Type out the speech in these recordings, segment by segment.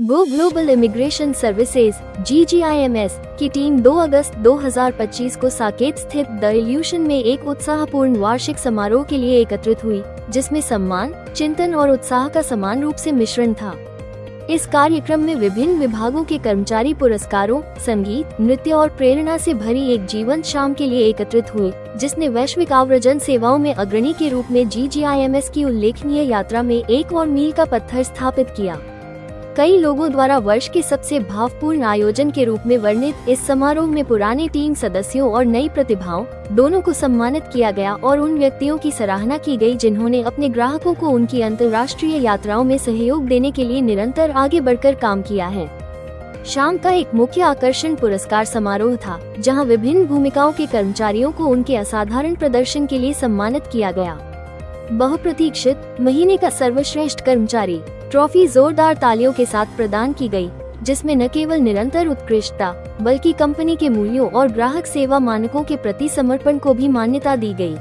Go global immigration services (GGIMS) की team 2 अगस्त 2025 को साकेत स्थित द इल्यूशन में एक उत्साहपूर्ण वार्षिक समारोह के लिए एकत्रित हुई, जिसमें सम्मान, चिंतन और उत्साह का समान रूप से मिश्रण था। इस कार्यक्रम में विभिन्न विभागों के कर्मचारी पुरस्कारों, संगीत, नृत्य और प्रेरणा से भरी एक जीवंत शाम के लिए एकत्रित हुए, जिसने वैश्विक आव्रजन सेवाओं में अग्रणी के रूप में GGIMS की उल्लेखनीय यात्रा में एक और मील का पत्थर स्थापित किया। कई लोगों द्वारा वर्ष के सबसे भावपूर्ण आयोजन के रूप में वर्णित इस समारोह में पुराने टीम सदस्यों और नई प्रतिभाओं दोनों को सम्मानित किया गया और उन व्यक्तियों की सराहना की गई जिन्होंने अपने ग्राहकों को उनकी अंतर्राष्ट्रीय यात्राओं में सहयोग देने के लिए निरंतर आगे बढ़कर काम किया है। शाम का एक मुख्य आकर्षण पुरस्कार समारोह था, जहां विभिन्न भूमिकाओं के कर्मचारियों को उनके असाधारण प्रदर्शन के लिए सम्मानित किया गया। बहुप्रतीक्षित महीने का सर्वश्रेष्ठ कर्मचारी ट्रॉफी जोरदार तालियों के साथ प्रदान की गई, जिसमें न केवल निरंतर उत्कृष्टता बल्कि कंपनी के मूल्यों और ग्राहक सेवा मानकों के प्रति समर्पण को भी मान्यता दी गई।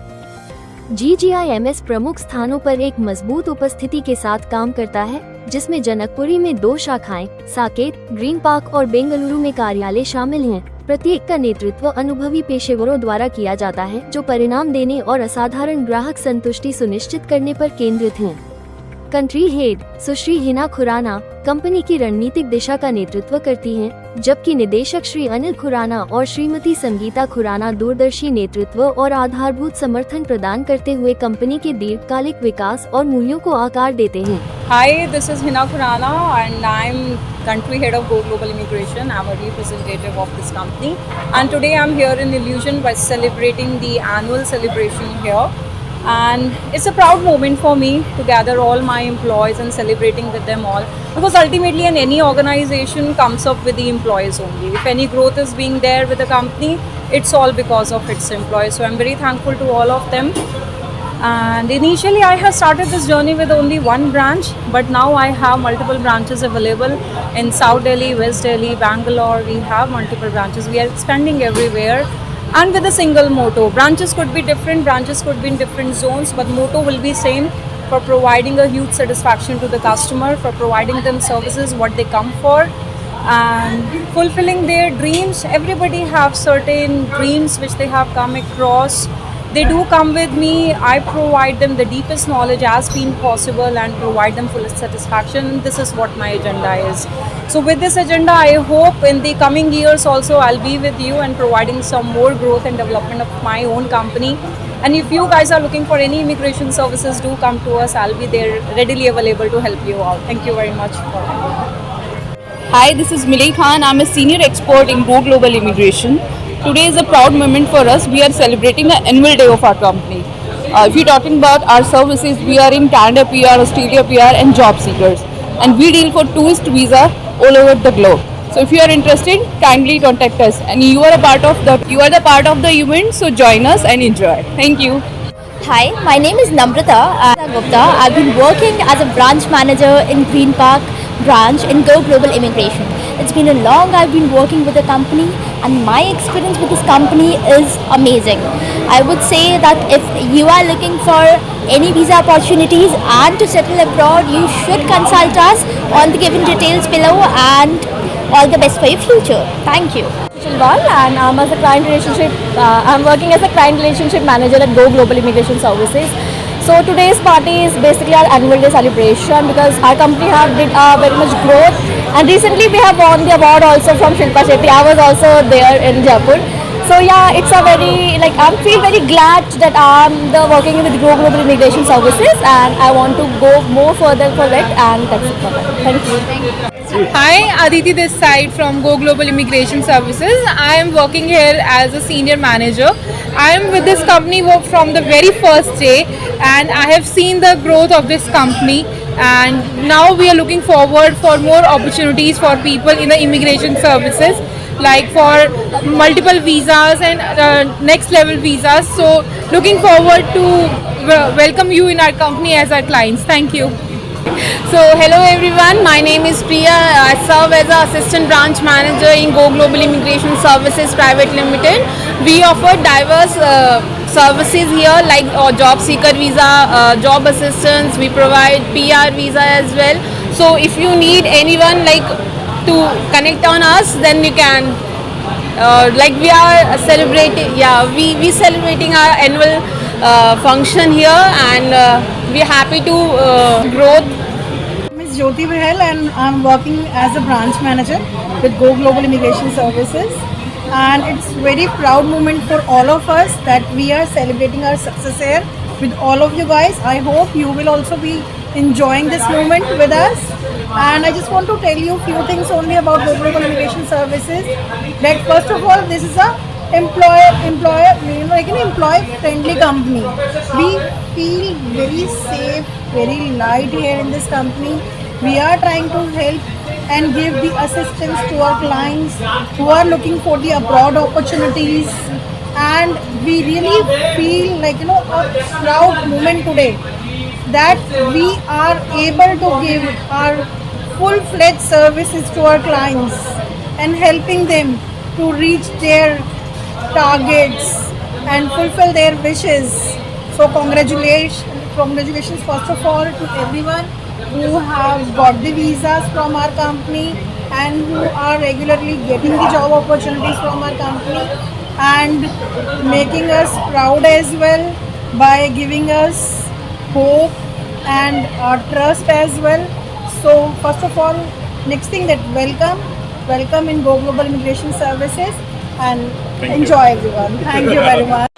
GGIMS प्रमुख स्थानों पर एक मजबूत उपस्थिति के साथ काम करता है, जिसमें जनकपुरी में 2 शाखाएं, साकेत, ग्रीन पार्क और बेंगलुरु में कार्यालय शामिल हैं। प्रत्येक का नेतृत्व अनुभवी पेशेवरों द्वारा किया जाता है, जो परिणाम देने और असाधारण ग्राहक संतुष्टि सुनिश्चित करने पर केंद्रित हैं। कंट्री हेड सुश्री हिना खुराना कंपनी की रणनीतिक दिशा का नेतृत्व करती हैं, जबकि निदेशक श्री अनिल खुराना और श्रीमती संगीता खुराना दूरदर्शी नेतृत्व और आधारभूत समर्थन प्रदान करते हुए कंपनी के दीर्घकालिक विकास और मूल्यों को आकार देते हैं। Hi, this is Hina Khurana and I'm country head of Go Global Immigration. I'm a representative of this company and today I'm here in Illusion by celebrating the annual celebration here. And it's a proud moment for me to gather all my employees and celebrating with them all, because ultimately in any organization comes up with the employees only. If any growth is being there with the company, it's all because of its employees. So I'm very thankful to all of them. And initially I have started this journey with only one branch, but now I have multiple branches available in South Delhi, West Delhi, Bangalore. We have multiple branches. We are expanding everywhere. And with a single motto. Branches could be different, branches could be in different zones, but motto will be same, for providing a huge satisfaction to the customer, for providing them services what they come for, and fulfilling their dreams. Everybody have certain dreams which they have come across. They do come with me. I provide them the deepest knowledge as been possible and provide them full satisfaction. This is what my agenda is. So with this agenda, I hope in the coming years also I'll be with you and providing some more growth and development of my own company. And if you guys are looking for any immigration services, do come to us. I'll be there readily available to help you out. Thank you very much. Hi, this is Milay Khan. I'm a senior expert in Go Global Immigration. Today is a proud moment for us. We are celebrating the annual day of our company. If you're talking about our services, we are in Canada PR, Australia PR and job seekers. And we deal for tourist visa all over the globe. So if you are interested, kindly contact us. And you are the part of the event, so join us and enjoy. Thank you. Hi, my name is Namrata Gupta. I've been working as a branch manager in Green Park branch in Go Global Immigration. It's been a long I've been working with the company, and my experience with this company is amazing. I would say that if you are looking for any visa opportunities and to settle abroad, you should consult us on the given details below, and all the best for your future. Thank you. And I'm working as a client relationship manager at Go Global Immigration Services. So today's party is basically our annual day celebration, because our company have did very much growth, and recently we have won the award also from Shilpa Shetty. I was also there in Jaipur. So yeah, it's a very I feel very glad that I'm working with Go Global Immigration Services, and I want to go more further for it, and that's it for that. Thank you. Hi, Aditi this side from Go Global Immigration Services. I am working here as a senior manager. I am with this company from the very first day, and I have seen the growth of this company, and now we are looking forward for more opportunities for people in the immigration services, like for multiple visas and next level visas. So looking forward to welcome you in our company as our clients. Thank you. So hello everyone, my name is Priya. I serve as an assistant branch manager in Go Global Immigration Services Private Limited. We offer diverse services here like job seeker visa, job assistance. We provide PR visa as well. So if you need anyone like to connect on us, then you can. Like we are celebrating, yeah, we celebrating our annual function here, and we're happy to growth. Ms. Jyoti Bahel, and I'm working as a branch manager with Go Global Immigration Services. And it's very proud moment for all of us that we are celebrating our success here with all of you guys. I hope you will also be enjoying this moment with us. And I just want to tell you a few things only about Go Global Immigration Services. That first of all, this is a employee friendly company. We feel very safe, very light here in this company. We are trying to help and give the assistance to our clients who are looking for the abroad opportunities. And we really feel like a proud moment today that we are able to give our full-fledged services to our clients and helping them to reach their targets and fulfill their wishes. So congratulations first of all to everyone who have got the visas from our company and who are regularly getting the job opportunities from our company and making us proud as well by giving us hope and trust as well. So first of all, next thing that welcome in Go Global Immigration Services, and enjoy everyone. Thank you very much.